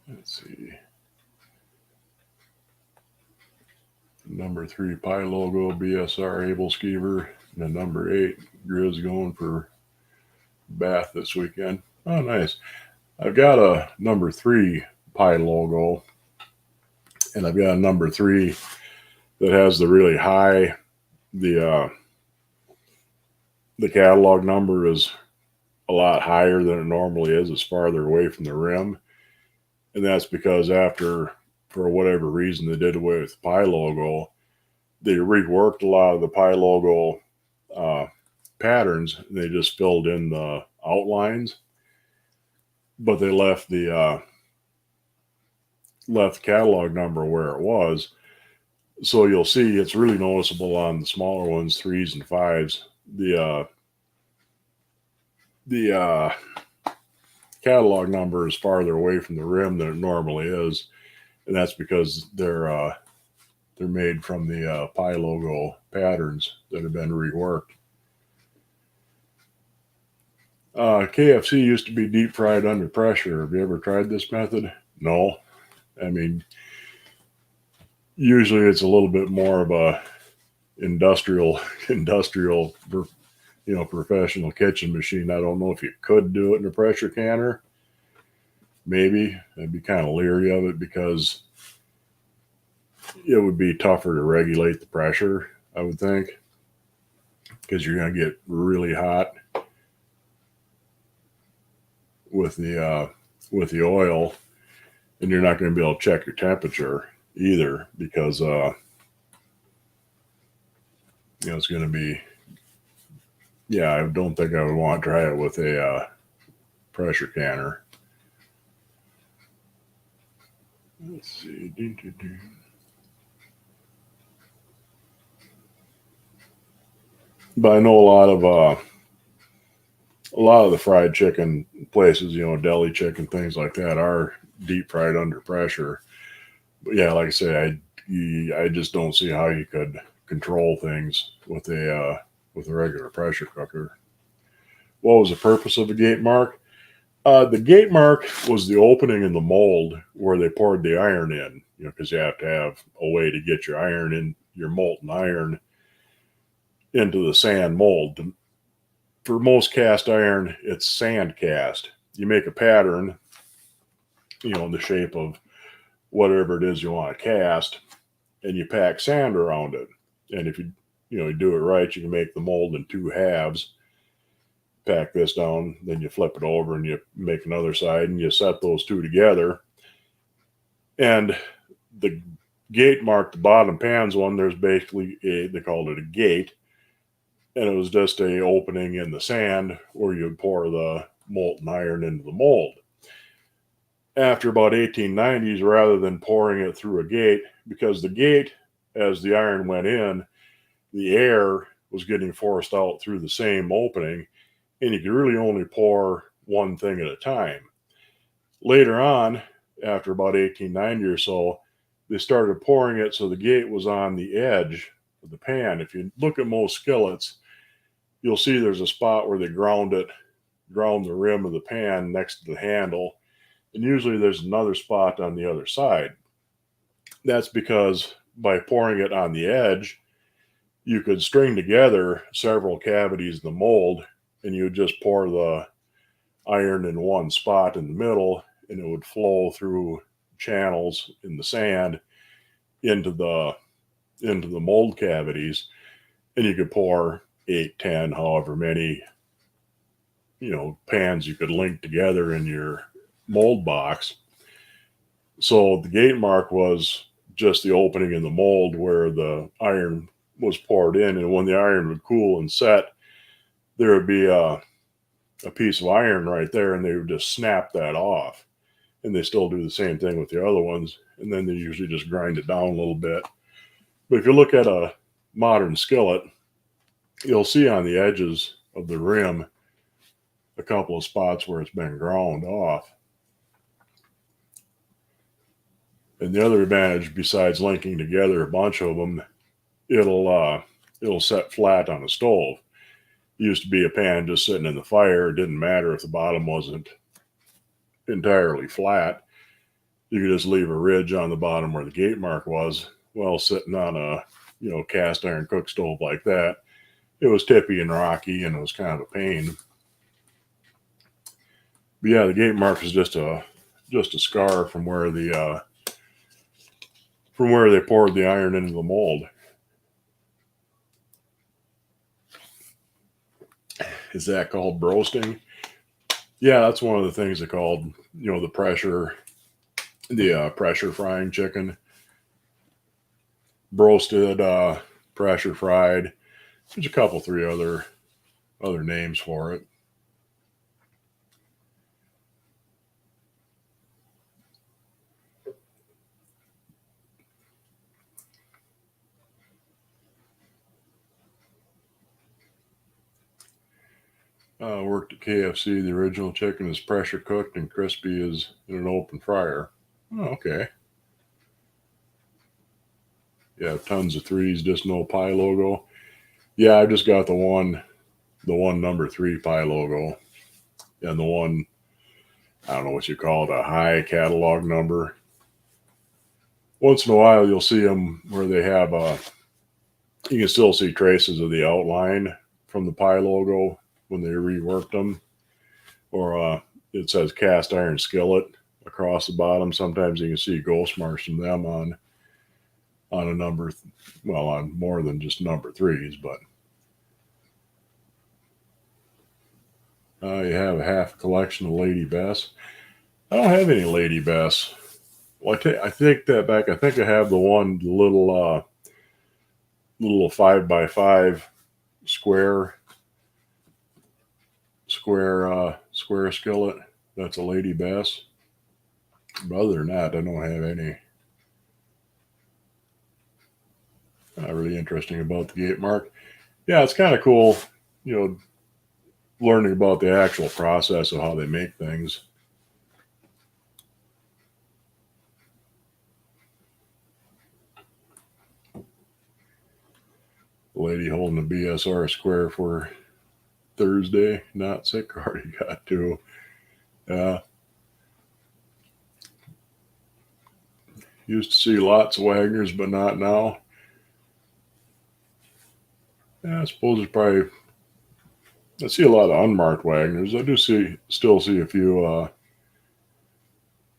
[SPEAKER 1] Let's see. Number 3 pie logo, BSR Able Skeever. And the number 8 Grizz going for Bath this weekend. Oh, nice. I've got a number 3 pie logo. And I've got a number 3 that has the really high, the catalog number is a lot higher than it normally is. It's farther away from the rim. And that's because for whatever reason, they did away with the pie logo. They reworked a lot of the pie logo patterns. And they just filled in the outlines, but they left the catalog number where it was. So you'll see it's really noticeable on the smaller ones, 3s and 5s. The catalog number is farther away from the rim than it normally is, and that's because they're made from the pie logo patterns that have been reworked. KFC used to be deep fried under pressure. Have you ever tried this method? No. I mean, usually it's a little bit more of a industrial, professional kitchen machine. I don't know if you could do it in a pressure canner. Maybe. I'd be kind of leery of it because it would be tougher to regulate the pressure, I would think, because you're going to get really hot with the oil, and you're not going to be able to check your temperature either because it's going to be. Yeah, I don't think I would want to try it with a pressure canner. Let's see. But I know a lot of the fried chicken places, deli chicken, things like that, are deep fried under pressure. But yeah, like I say, I I just don't see how you could control things with a regular pressure cooker. What was the purpose of the gate mark? The gate mark was the opening in the mold where they poured the iron in, because you have to have a way to get your iron in, your molten iron, into the sand mold. For most cast iron, it's sand cast. You make a pattern, in the shape of whatever it is you want to cast, and you pack sand around it. And if you do it right, you can make the mold in two halves. Pack this down, then you flip it over and you make another side, and you set those two together. And the gate mark, the bottom pans one, there's basically they called it a gate, and it was just a opening in the sand where you'd pour the molten iron into the mold. After about 1890s, rather than pouring it through a gate, because the gate, as the iron went in, the air was getting forced out through the same opening, and you could really only pour one thing at a time. Later on, after about 1890 or so, they started pouring it so the gate was on the edge of the pan. If you look at most skillets, you'll see there's a spot where they ground the rim of the pan next to the handle, and usually there's another spot on the other side. That's because by pouring it on the edge, you could string together several cavities in the mold, and you would just pour the iron in one spot in the middle, and it would flow through channels in the sand into the mold cavities, and you could pour 8, 10, however many pans you could link together in your mold box. So the gate mark was just the opening in the mold where the iron was poured in, and when the iron would cool and set, there would be a piece of iron right there, and they would just snap that off. And they still do the same thing with the other ones, and then they usually just grind it down a little bit. But if you look at a modern skillet, you'll see on the edges of the rim a couple of spots where it's been ground off. And the other advantage, besides linking together a bunch of them, it'll set flat on a stove. It used to be a pan just sitting in the fire. It didn't matter if the bottom wasn't entirely flat. You could just leave a ridge on the bottom where the gate mark was. Well, sitting on a cast iron cook stove like that, it was tippy and rocky, and it was kind of a pain. But yeah, the gate mark is just a scar from where they poured the iron into the mold. Is that called broasting? Yeah, that's one of the things they called, the pressure frying chicken. Broasted, pressure fried. There's a couple, 3 other names for it. Worked at KFC. The original chicken is pressure cooked and crispy as in an open fryer. Oh, okay. Yeah, tons of 3s, just no pie logo. Yeah, I just got the one number 3 pie logo, and the one, I don't know what you call it, a high catalog number. Once in a while, you'll see them where they have you can still see traces of the outline from the pie logo when they reworked them, or it says cast iron skillet across the bottom. Sometimes you can see ghost marks from them on a number, on more than just number 3s, but you have a half collection of Lady Bess. I don't have any Lady Bess. Well, I take that back. I think I have the little 5x5 square skillet. That's a Lady Bess. But other than that, I don't have any. Not really interesting about the gate mark. Yeah, it's kind of cool, learning about the actual process of how they make things. lady holding a BSR square for Thursday. Not sick, already got to. Used to see lots of Wagners, but not now. I suppose it's probably, I see a lot of unmarked Wagners. I do still see a few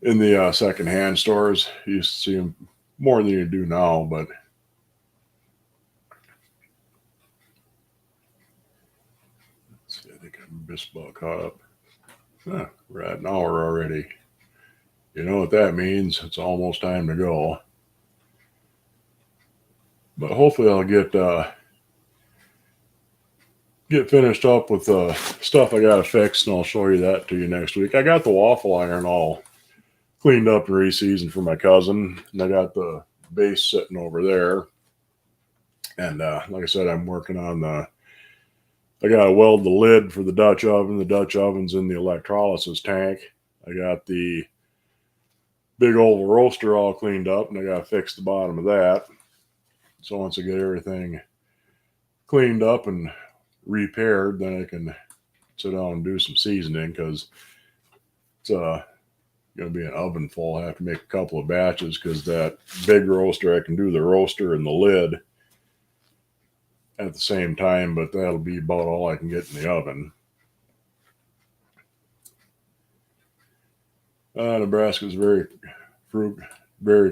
[SPEAKER 1] in the secondhand stores. You used to see them more than you do now, but let's see, I think I'm just about caught up. We're at an hour already. You know what that means? It's almost time to go. But hopefully I'll get finished up with the stuff I got to fix, and I'll show you that to you next week. I got the waffle iron all cleaned up and reseasoned for my cousin, and I got the base sitting over there. And like I said, I'm working on I got to weld the lid for the Dutch oven. The Dutch oven's in the electrolysis tank. I got the big old roaster all cleaned up, and I got to fix the bottom of that. So once I get everything cleaned up and repaired, then I can sit down and do some seasoning, because it's going to be an oven full. I have to make a couple of batches, because that big roaster, I can do the roaster and the lid at the same time, but that'll be about all I can get in the oven. Nebraska's very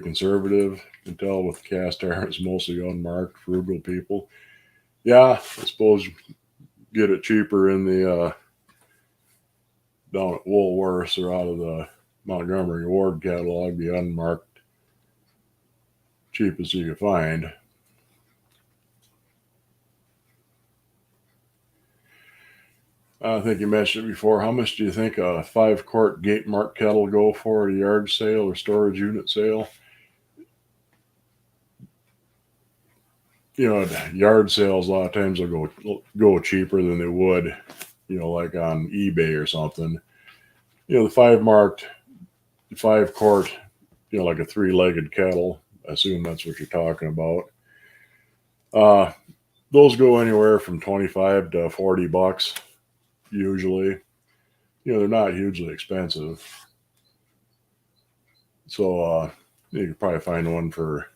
[SPEAKER 1] conservative. You can tell with the cast iron, it's mostly unmarked, frugal people. Yeah, I suppose get it cheaper in the down at Woolworths or out of the Montgomery Ward catalog, the unmarked, cheapest you can find. I think you mentioned it before. How much do you think a 5-quart gate mark kettle go for at a yard sale or storage unit sale? You know, at yard sales, a lot of times they'll go cheaper than they would, you know, like on eBay or something. You know, the 5-quart, you know, like a 3-legged kettle. I assume that's what you're talking about. Those go anywhere from $25 to $40 usually. You know, they're not hugely expensive. So you can probably find one for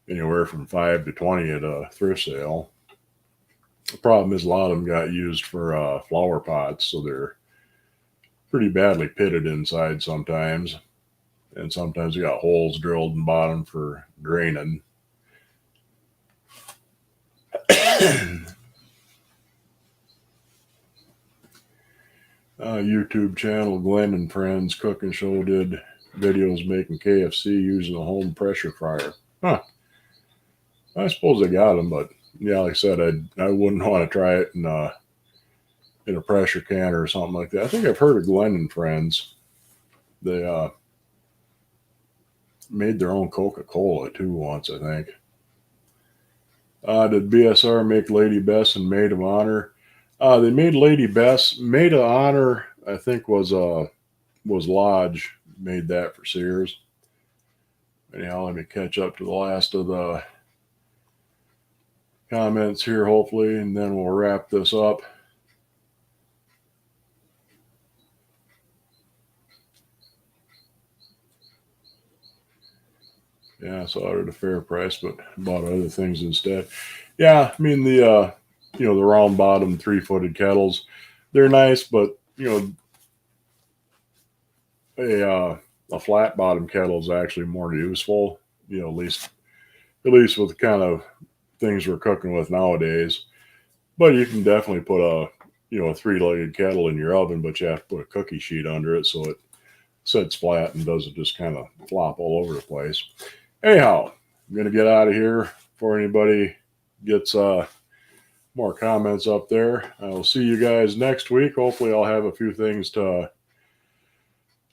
[SPEAKER 1] anywhere from $5 to $20 at a thrift sale. The problem is a lot of them got used for flower pots, so they're pretty badly pitted inside sometimes, and sometimes you got holes drilled in the bottom for draining. YouTube channel Glenn and Friends Cooking Show did videos making KFC using a home pressure fryer. I suppose I got them, but yeah, like I said, I wouldn't want to try it in a pressure can or something like that. I think I've heard of Glenn and Friends. They made their own Coca-Cola too once, I think. Did BSR make Lady Bess and Maid of Honor? They made Lady Bess. Maid of Honor, I think, was Lodge. Made that for Sears. Anyhow, let me catch up to the last of the comments here, hopefully, and then we'll wrap this up. Yeah, I saw it at a fair price, but bought other things instead. Yeah, I mean the you know, the round bottom 3-footed kettles, they're nice, but you know, a flat bottom kettle is actually more useful. You know, at least with the kind of things we're cooking with nowadays. But you can definitely put a 3-legged kettle in your oven, but you have to put a cookie sheet under it so it sits flat and doesn't just kind of flop all over the place. Anyhow, I'm going to get out of here before anybody gets more comments up there. I will see you guys next week. Hopefully I'll have a few things to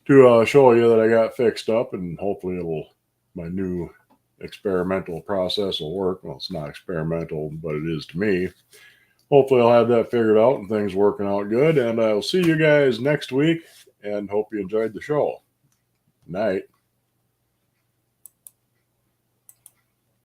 [SPEAKER 1] show you that I got fixed up, and hopefully my new experimental process will work. Well, it's not experimental, but it is to me. Hopefully I'll have that figured out and things working out good, and I'll see you guys next week, and hope you enjoyed the show. Night.